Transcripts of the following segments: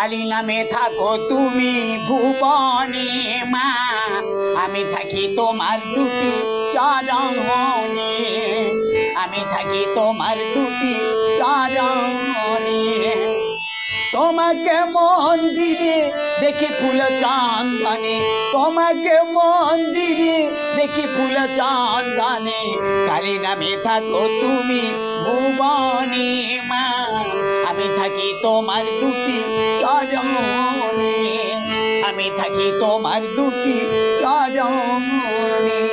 কালী নামে থাকো তুমি ভুবনে মা, আমি থাকি তোমার দুটি চরণে, আমি থাকি তোমার দুটি চরণে। তোমাকে মন্দিরে দেখি ফুল চন্দনে, তোমাকে মন্দিরে দেখি ফুল চন্দনে, কালী নামে থাকো তুমি ভুবনে মা, আমি থাকি তোমার দুটি চরণে, আমি থাকি তোমার দুটি চরণে।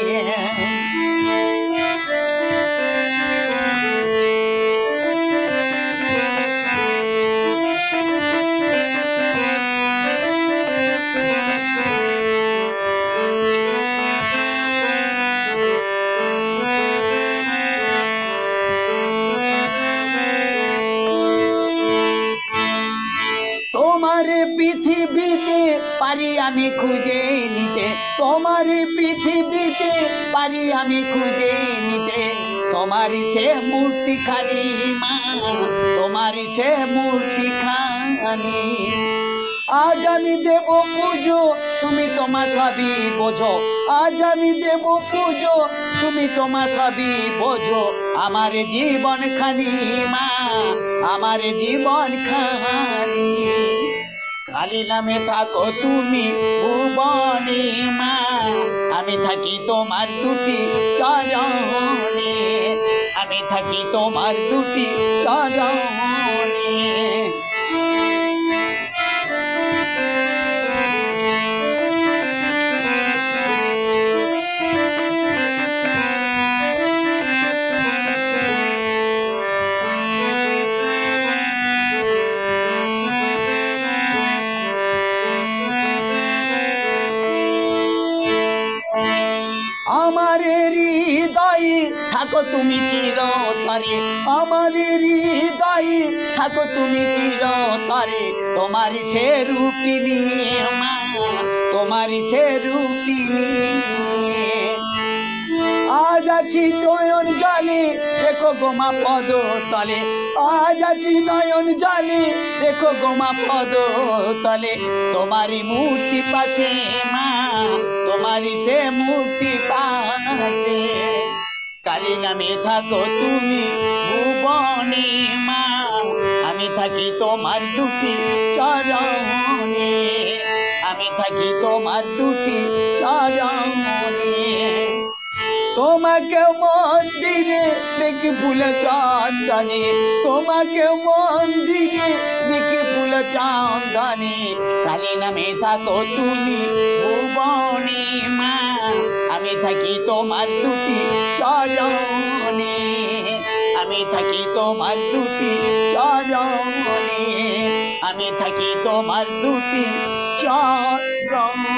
তোমার পৃথিবীতে পারি আমি খুঁজে নিতে, তোমার পৃথিবীতে পারি আমি খুঁজে নিতে, তোমারই সে মূর্তি খানি মা, তোমারই সে মূর্তি খানি। আজ আমি দেব পুজো তুমি তোমার সবই বোঝো, আজ আমি দেব পুজো তুমি তোমার সবই বোঝো, আমার জীবন খানি মা, আমার জীবন খানি। কালী নামে থাকো তুমি ভুবনে মা, আমি থাকি তোমার দুটি চরণে, আমি থাকি তোমার দুটি চরণে। আমার হৃদয়ে থাকো তুমি চিরতরে, আমার হৃদয়ে থাকো তুমি চিরতরে, তোমার সে রূপটি নিয়ে মা, তোমার সে রূপটি নিয়ে। আজ আছি নয়ন জলে দেখো গোমা পদ তলে, আজ আছি নয়ন জলে দেখো গোমা পদ তলে, তোমারই মূর্তি পাশে মা, তোমারই সে মূর্তি পাশে। কালী নামে থাকো তুমি ভুবনে মা, আমি থাকি তোমার দুটি চরণে, আমি থাকি তোমার দুটি চরণে। তোমাকে মন্দিরে দেখি ফুল চন্দনে, তোমাকে মন্দিরে দেখি ফুল চন্দনে, কালী নামে থাকো তুমি ভুবনে মা, আমি থাকি তোমার দুটি চরণে, আমি থাকি তোমার দুটি চরণে, আমি থাকি তোমার দুটি চরণে।